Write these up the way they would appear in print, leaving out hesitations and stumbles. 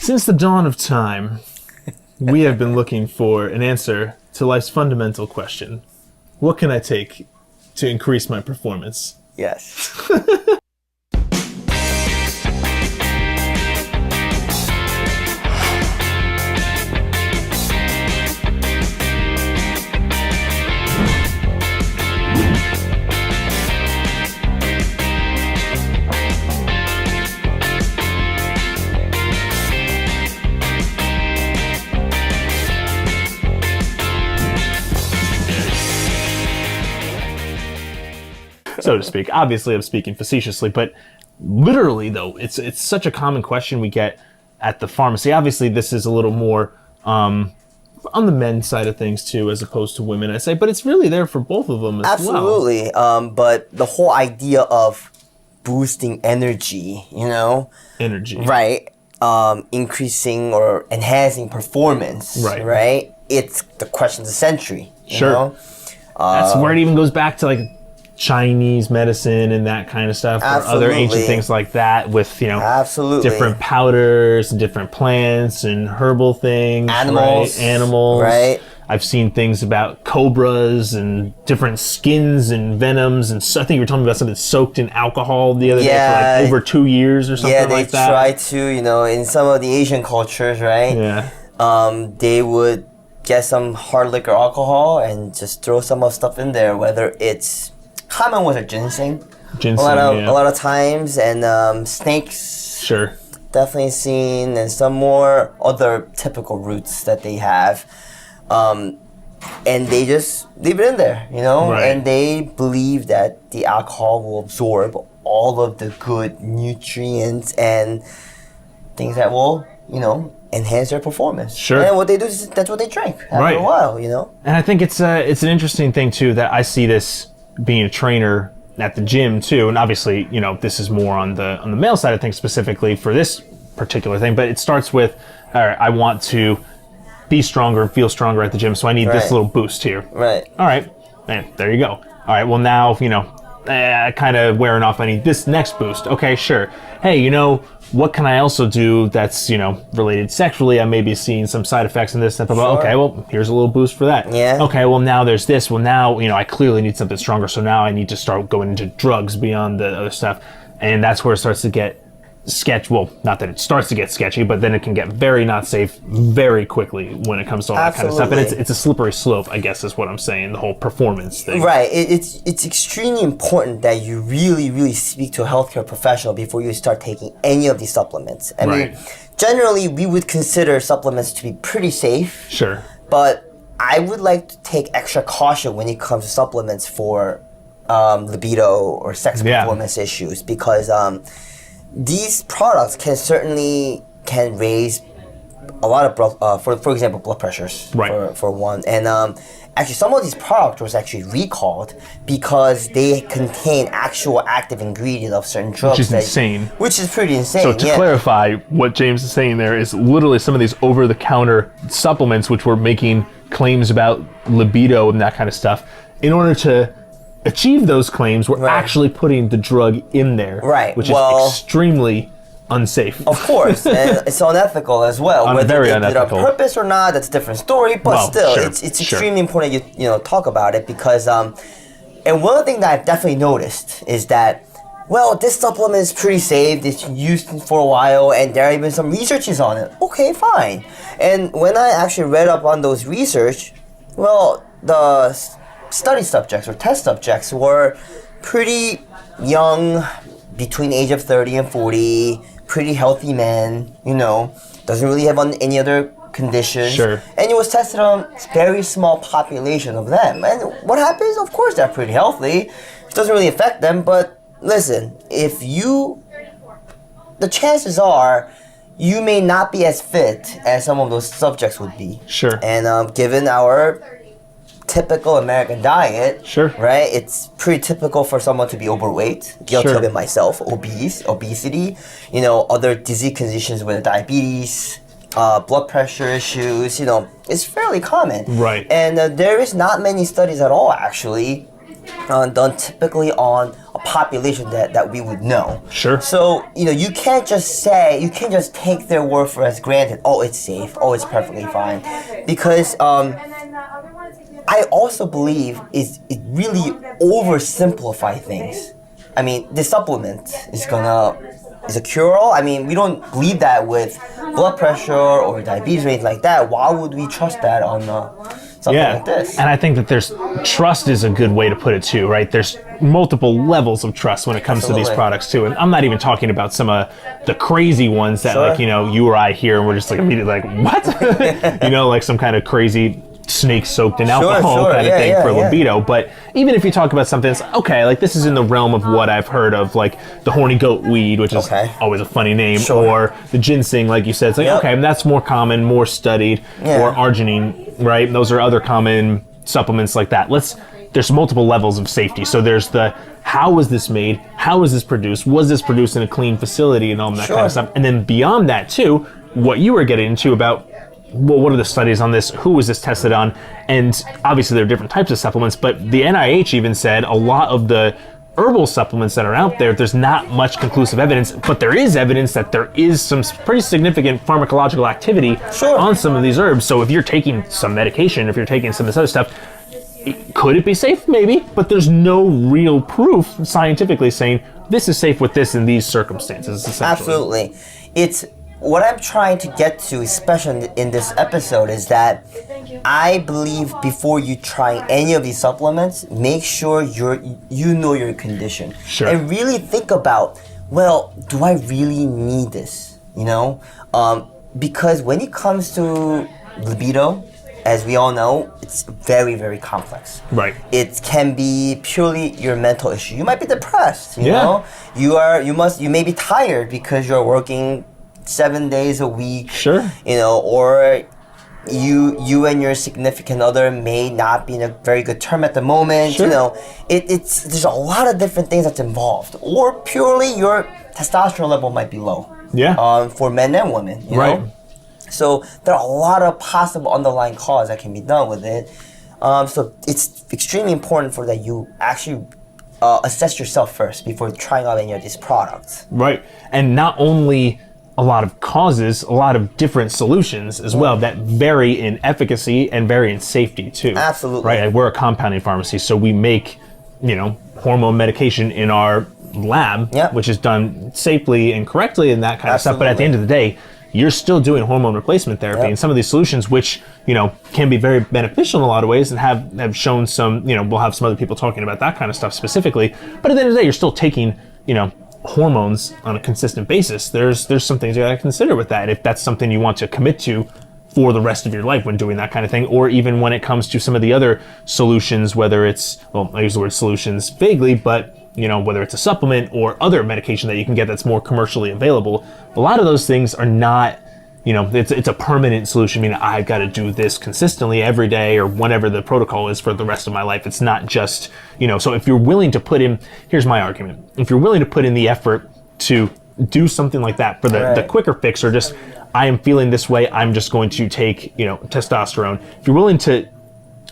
Since the dawn of time, we have been looking for an answer to life's fundamental question. What can I take to increase my performance? Yes. So to speak. Obviously, I'm speaking facetiously, but literally, though, it's such a common question we get at the pharmacy. Obviously, this is a little more on the men's side of things, too, as opposed to women, I say, but it's really there for both of them as well. Absolutely. But the whole idea of boosting energy, Energy. right? Increasing or enhancing performance, right? It's the question of the century, Sure. know? That's where it even goes back to, like, Chinese medicine and that kind of stuff, or other ancient things like that with, Absolutely. different powders and different plants and herbal things. Animals. Right? Animals. Right. I've seen things about cobras and different skins and venoms, and so I think you were telling me about something soaked in alcohol the other day for like over 2 years or something like that. Yeah, they try to, in some of the Asian cultures, right? Yeah. They would get some hard liquor alcohol and just throw some of stuff in there, whether it's common was a ginseng. A lot of times, and snakes. Sure. Definitely seen, and some more other typical roots that they have. And they just leave it in there, Right. and they believe that the alcohol will absorb all of the good nutrients and things that will, enhance their performance. Sure. And what they do is that's what they drink after a while, And I think it's an interesting thing too that I see this being a trainer at the gym too, and obviously, this is more on the male side of things specifically for this particular thing, but it starts with, all right, I want to be stronger and feel stronger at the gym, so I need this little boost here. Right. All right, and there you go. All right, well now, kind of wearing off, I need this next boost. Okay, sure. Hey, what can I also do that's, related sexually? I may be seeing some side effects in this. Sure. Okay, well, here's a little boost for that. Yeah. Okay, well, now there's this. Well, now, I clearly need something stronger, so now I need to start going into drugs beyond the other stuff. And that's where it starts to get sketchy. Well, not that it starts to get sketchy, but then it can get very not safe very quickly when it comes to all that kind of stuff. And it's a slippery slope, I guess, is what I'm saying, the whole performance thing. Right. It's extremely important that you really, really speak to a healthcare professional before you start taking any of these supplements. I mean, generally, we would consider supplements to be pretty safe. Sure. But I would like to take extra caution when it comes to supplements for libido or sex performance issues, because these products can raise a lot of for example, blood pressures, for one. And actually, some of these products was actually recalled because they contain actual active ingredient of certain drugs. Which is insane. Which is pretty insane. So to clarify, what James is saying there is literally some of these over-the-counter supplements which were making claims about libido and that kind of stuff. In order to achieve those claims, we're actually putting the drug in there, which is extremely unsafe. Of course, and it's unethical as well. Whether very they did it on unethical. purpose or not, that's a different story. But it's extremely important you talk about it, because and one thing that I've definitely noticed is that, well, this supplement is pretty safe. It's used for a while, and there are even some researches on it. Okay, fine. And when I actually read up on those research, well, the study subjects or test subjects were pretty young, between age of 30 and 40, pretty healthy men, doesn't really have any other conditions. Sure. And it was tested on a very small population of them. And what happens? Of course, they're pretty healthy. It doesn't really affect them, but listen, the chances are you may not be as fit as some of those subjects would be. Sure. And given our typical American diet, right? It's pretty typical for someone to be overweight, guilty of it myself, obesity, other disease conditions with diabetes, blood pressure issues, it's fairly common. Right. And there is not many studies at all, actually, done typically on a population that we would know. Sure. So, you can't just take their word for as granted, oh, it's safe, oh, it's perfectly fine. Because I also believe it really oversimplify things. I mean, this supplement is a cure-all. I mean, we don't believe that with blood pressure or diabetes or anything like that. Why would we trust that on something like this? And I think that trust is a good way to put it too, right? There's multiple levels of trust when it comes to these products too. And I'm not even talking about some of the crazy ones that like, you or I hear and we're just like immediately like, what? Like some kind of crazy snake soaked in alcohol kind of thing for libido. But even if you talk about something that's okay, like this is in the realm of what I've heard of, like the horny goat weed, which is always a funny name, or the ginseng, like you said, it's like, okay, that's more common, more studied, or arginine, right? Those are other common supplements like that. There's multiple levels of safety. So there's how was this made? How was this produced? Was this produced in a clean facility and all that kind of stuff? And then beyond that too, what you were getting into about, well, what are the studies on this? Who was this tested on? And obviously there are different types of supplements, but the NIH even said a lot of the herbal supplements that are out there, there's not much conclusive evidence, but there is evidence that there is some pretty significant pharmacological activity on some of these herbs. So if you're taking some medication, if you're taking some of this other stuff, could it be safe? Maybe, but there's no real proof scientifically saying this is safe with this in these circumstances, essentially. Absolutely. What I'm trying to get to, especially in this episode, is that I believe before you try any of these supplements, make sure you know your condition. Sure. And really think about, well, do I really need this? Because when it comes to libido, as we all know, it's very, very complex. Right. It can be purely your mental issue. You might be depressed, you know? You may be tired because you're working 7 days a week. Sure. Or you and your significant other may not be in a very good term at the moment. Sure. There's a lot of different things that's involved. Or purely your testosterone level might be low. Yeah. For men and women. You know? So there are a lot of possible underlying causes that can be done with it. So it's extremely important for that you actually assess yourself first before trying out any of these products. Right. And not only a lot of causes, a lot of different solutions as well that vary in efficacy and vary in safety too. Absolutely. Right. We're a compounding pharmacy, so we make, hormone medication in our lab, which is done safely and correctly and that kind of stuff. But at the end of the day, you're still doing hormone replacement therapy, and some of these solutions, which can be very beneficial in a lot of ways, and have shown some. We'll have some other people talking about that kind of stuff specifically. But at the end of the day, you're still taking hormones on a consistent basis. There's some things you gotta consider with that if that's something you want to commit to for the rest of your life when doing that kind of thing, or even when it comes to some of the other solutions, whether it's, well, I use the word solutions vaguely, but whether it's a supplement or other medication that you can get that's more commercially available. A lot of those things are not, it's a permanent solution. I mean, I've got to do this consistently every day or whatever the protocol is for the rest of my life. It's not just, so if you're willing to put in, here's my argument. If you're willing to put in the effort to do something like that for the quicker fix, or just, I am feeling this way, I'm just going to take, testosterone. If you're willing to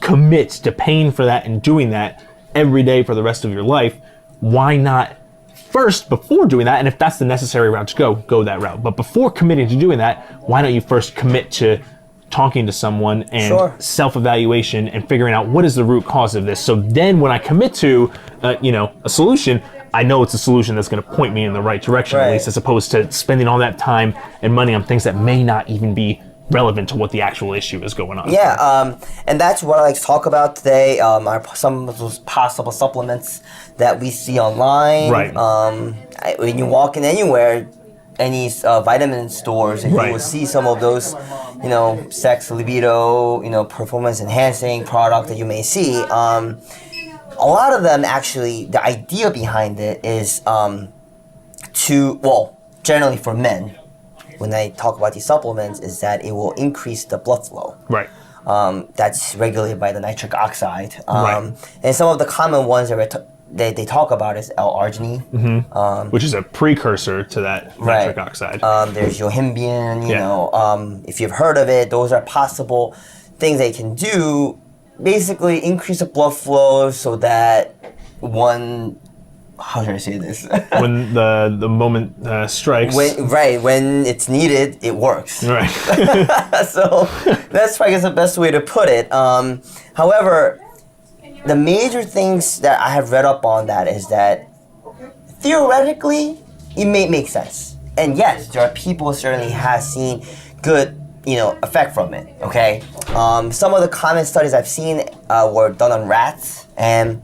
commit to paying for that and doing that every day for the rest of your life, why not first, before doing that, and if that's the necessary route to go that route. But before committing to doing that, why don't you first commit to talking to someone and self-evaluation and figuring out what is the root cause of this. So then when I commit to, a solution, I know it's a solution that's going to point me in the right direction, at least, as opposed to spending all that time and money on things that may not even be relevant to what the actual issue is going on. Yeah, and that's what I like to talk about today, are some of those possible supplements that we see online. Right. When you walk in anywhere, any vitamin stores, and you will see some of those, sex, libido, performance enhancing product that you may see. A lot of them actually, the idea behind it is generally for men, when I talk about these supplements, is that it will increase the blood flow. Right. That's regulated by the nitric oxide. And some of the common ones that they talk about is L-arginine. Which is a precursor to that nitric oxide. There's yohimbine, if you've heard of it, those are possible things they can do basically increase the blood flow so that how should I say this? When the moment strikes. When it's needed, it works. Right. So that's I guess the best way to put it. However, the major things that I have read up on that is that theoretically it may make sense. And yes, there are people certainly have seen good effect from it. Okay. Some of the common studies I've seen were done on rats, and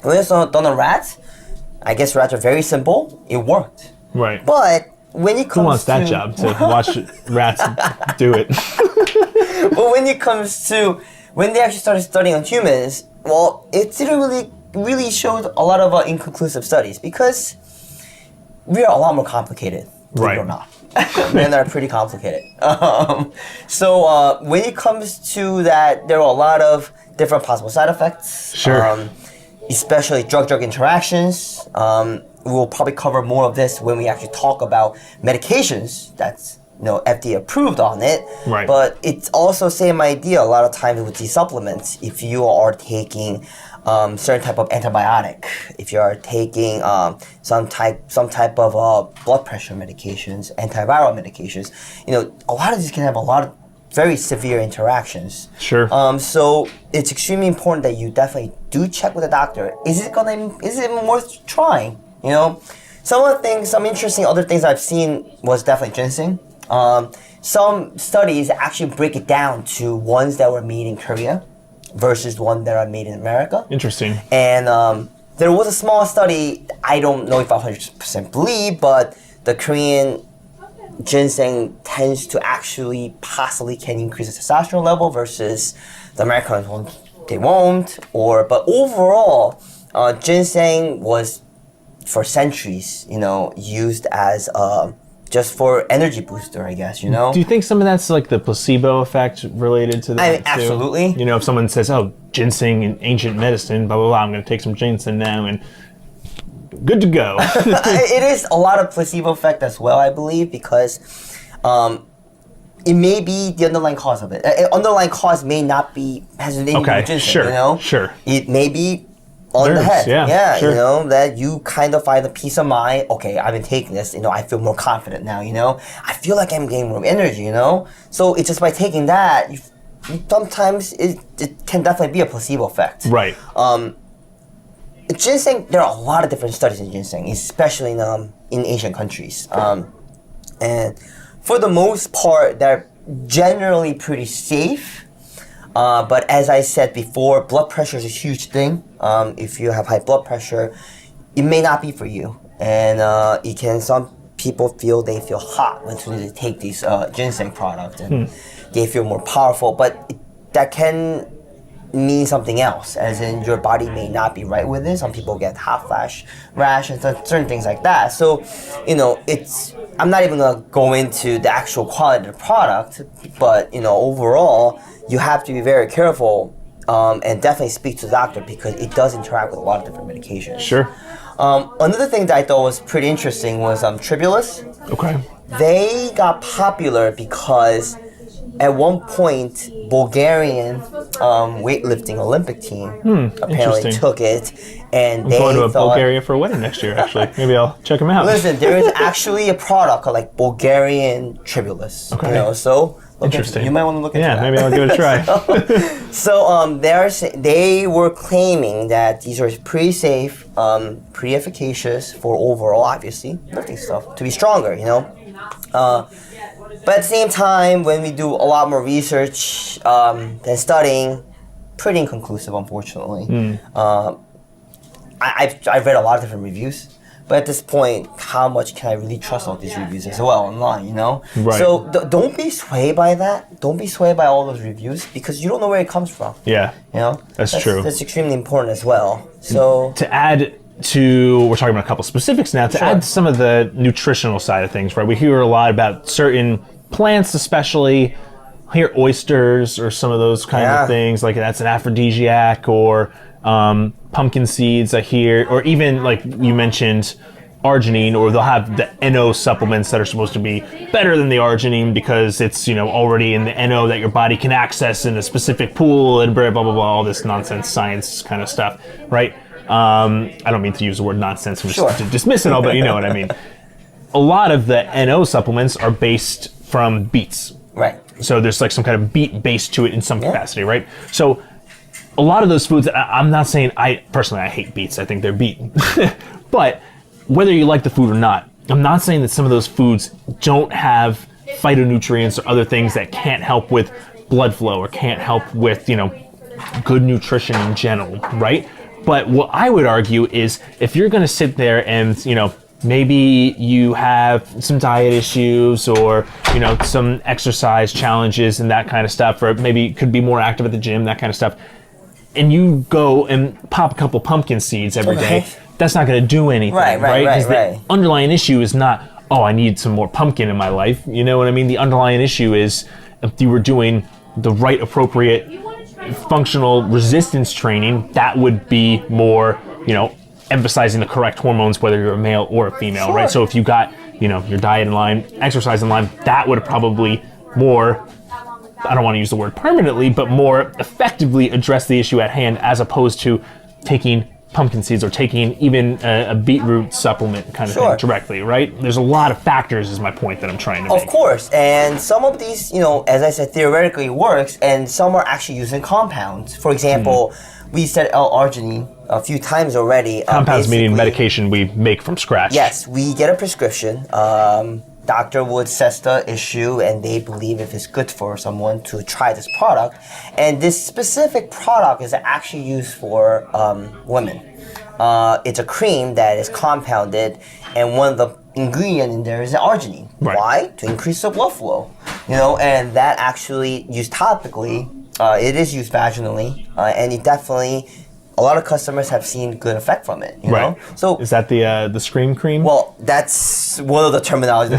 when it's done on rats, I guess rats are very simple. It worked. Right. But when it comes to... Who wants that job, to watch rats do it? But when it comes to... When they actually started studying on humans, well, it didn't really show a lot of inconclusive studies because we are a lot more complicated, believe it or not. Men are pretty complicated. So when it comes to that, there are a lot of different possible side effects. Sure. Especially drug-drug interactions. We'll probably cover more of this when we actually talk about medications that's FDA approved on it. Right. But it's also same idea a lot of times with these supplements. If you are taking certain type of antibiotic, if you are taking some type of blood pressure medications, antiviral medications, a lot of these can have a lot of very severe interactions. Sure. So it's extremely important that you definitely do check with a doctor. Is it worth trying? Some interesting other things I've seen was definitely ginseng. Some studies actually break it down to ones that were made in Korea versus one that are made in America. Interesting. And there was a small study, I don't know if I 100% believe, but the Korean ginseng tends to actually possibly can increase the testosterone level versus the American ones, they won't. But overall, ginseng was for centuries, used as just for energy booster, I guess, Do you think some of that's like the placebo effect related to that? I mean, absolutely. If someone says, "Oh, ginseng in ancient medicine, blah blah blah," I'm going to take some ginseng now and good to go. It is a lot of placebo effect as well, I believe, because it may be the underlying cause of it. Underlying cause may not be has anything to do with ginseng, Sure. It may be on the head. Yeah, sure. That you kind of find a peace of mind. Okay, I've been taking this, I feel more confident now, I feel like I'm getting more energy, So it's just by taking that, sometimes it can definitely be a placebo effect. Right. Ginseng, there are a lot of different studies in ginseng, especially in Asian countries. And for the most part, they're generally pretty safe. But as I said before, blood pressure is a huge thing. If you have high blood pressure, it may not be for you. And some people they feel hot when they take these ginseng products and they feel more powerful. But that can mean something else, as in your body may not be right with it. Some people get hot flash, rash, and certain things like that. So, I'm not even gonna go into the actual quality of the product, but overall, you have to be very careful and definitely speak to the doctor because it does interact with a lot of different medications. Sure. Another thing that I thought was pretty interesting was Tribulus. Okay. They got popular because at one point, Bulgarian weightlifting Olympic team apparently took it, and I'm going to Bulgaria for a wedding next year. Actually, maybe I'll check them out. Listen, there is actually a product called like Bulgarian Tribulus. Okay. So interesting. You might want to look into that. Yeah, maybe I'll give it a try. They were claiming that these are pretty safe, pretty efficacious for overall, obviously, lifting stuff to be stronger. But at the same time, when we do a lot more research and studying, pretty inconclusive, unfortunately. I've read a lot of different reviews, but at this point, how much can I really trust all these reviews as well online, Right. So don't be swayed by that. Don't be swayed by all those reviews because you don't know where it comes from. Yeah. That's true. That's extremely important as well. So to add we're talking about a couple specifics now, to add some of the nutritional side of things, right? We hear a lot about certain plants, especially here oysters or some of those kind of things, like that's an aphrodisiac, or pumpkin seeds I hear, or even like you mentioned arginine, or they'll have the NO supplements that are supposed to be better than the arginine because it's, already in the NO that your body can access in a specific pool and blah, blah, blah, blah, all this nonsense science kind of stuff, right? I don't mean to use the word nonsense to dismiss it all, but you know what I mean. A lot of the NO supplements are based from beets. Right. So there's like some kind of beet base to it in some capacity, right? So a lot of those foods, I'm not saying, I hate beets. I think they're beaten. But whether you like the food or not, I'm not saying that some of those foods don't have phytonutrients or other things that can't help with blood flow or can't help with, good nutrition in general, right? But what I would argue is if you're going to sit there and, maybe you have some diet issues or, some exercise challenges and that kind of stuff, or maybe could be more active at the gym, that kind of stuff, and you go and pop a couple pumpkin seeds every day, that's not going to do anything, right? Because the underlying issue is not, I need some more pumpkin in my life. You know what I mean? The underlying issue is if you were doing the right, appropriate, functional resistance training, that would be more, emphasizing the correct hormones, whether you're a male or a female, right? So if you got, your diet in line, exercise in line, that would probably more, I don't want to use the word permanently, but more effectively address the issue at hand, as opposed to taking pumpkin seeds or taking even a beetroot supplement kind of thing directly, right? There's a lot of factors is my point that I'm trying to make. Of course, and some of these, as I said, theoretically works, and some are actually using compounds. For example, we said L-arginine a few times already. Compounds meaning medication we make from scratch. Yes, we get a prescription. Doctor would assess the issue, and they believe if it's good for someone to try this product. And this specific product is actually used for women. It's a cream that is compounded, and one of the ingredients in there is the arginine. Right. Why? To increase the blood flow. And that actually used topically. It is used vaginally, and it definitely, a lot of customers have seen good effect from it. You know? So is that the Scream cream? Well, that's one of the terminology.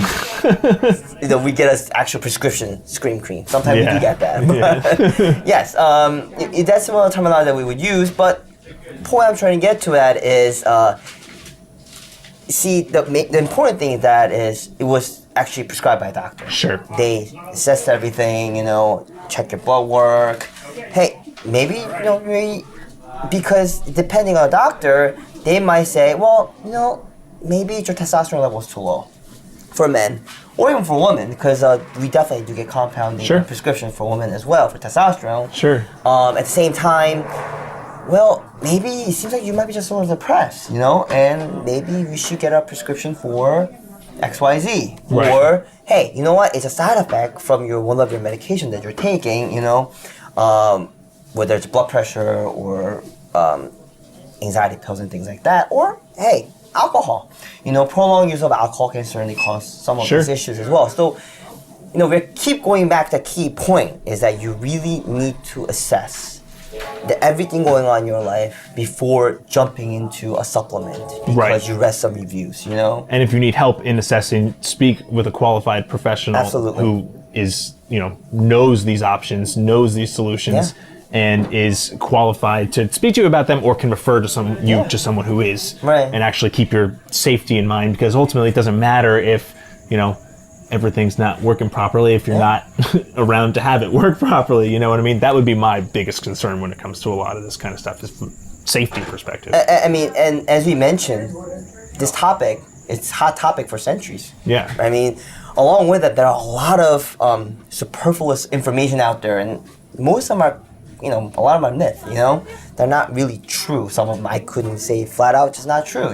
We get an actual prescription Scream cream. Sometimes we do get that. But yes, that's one of the terminology that we would use. But the point I'm trying to get to that is, see, the important thing is that it was actually prescribed by a doctor. Sure. They assessed everything, check your blood work. Hey, maybe, because depending on the doctor, they might say, well, maybe your testosterone level is too low for men, or even for women, because we definitely do get compounding prescription for women as well for testosterone. Sure. At the same time, well, maybe it seems like you might be just a little depressed, and maybe we should get a prescription for XYZ. Right. Or, hey, you know what? It's a side effect from one of your medication that you're taking, whether it's blood pressure or anxiety pills and things like that. Or, hey, alcohol. Prolonged use of alcohol can certainly cause some of these issues as well. So, we keep going back to the key point is that you really need to assess everything going on in your life before jumping into a supplement because you read some reviews, And if you need help in assessing, speak with a qualified professional who is, knows these options, knows these solutions, and is qualified to speak to you about them or can refer to to someone who is, and actually keep your safety in mind, because ultimately it doesn't matter if, everything's not working properly if you're not around to have it work properly. You know what I mean? That would be my biggest concern when it comes to a lot of this kind of stuff, is from safety perspective. I mean, and as we mentioned, this topic, it's a hot topic for centuries. Yeah. I mean, along with it, there are a lot of superfluous information out there, and most of them are, a lot of them are myth, They're not really true. Some of them I couldn't say flat out, just not true,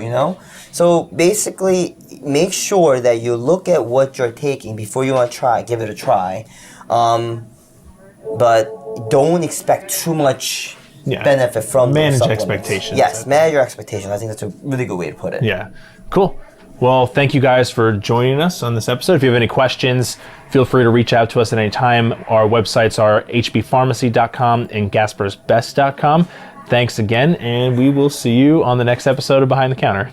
So basically, make sure that you look at what you're taking before you want to give it a try. But don't expect too much benefit from manage expectations. Yes, manage your expectations. I think that's a really good way to put it. Yeah, cool. Well, thank you guys for joining us on this episode. If you have any questions, feel free to reach out to us at any time. Our websites are hbpharmacy.com and gasparsbest.com. Thanks again, and we will see you on the next episode of Behind the Counter.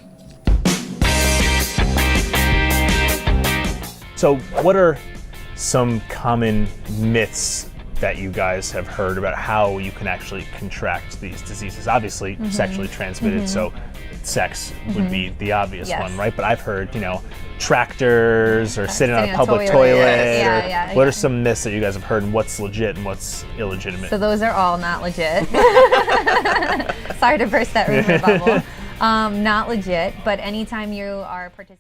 So what are some common myths that you guys have heard about how you can actually contract these diseases? Obviously, sexually transmitted, so sex would be the obvious Yes. one, right? But I've heard, tractors or sitting on a sitting on a public toilet. toilet. Yeah, What are some myths that you guys have heard, and what's legit and what's illegitimate? So those are all not legit. Sorry to burst that rumor bubble. Not legit, but anytime you are participating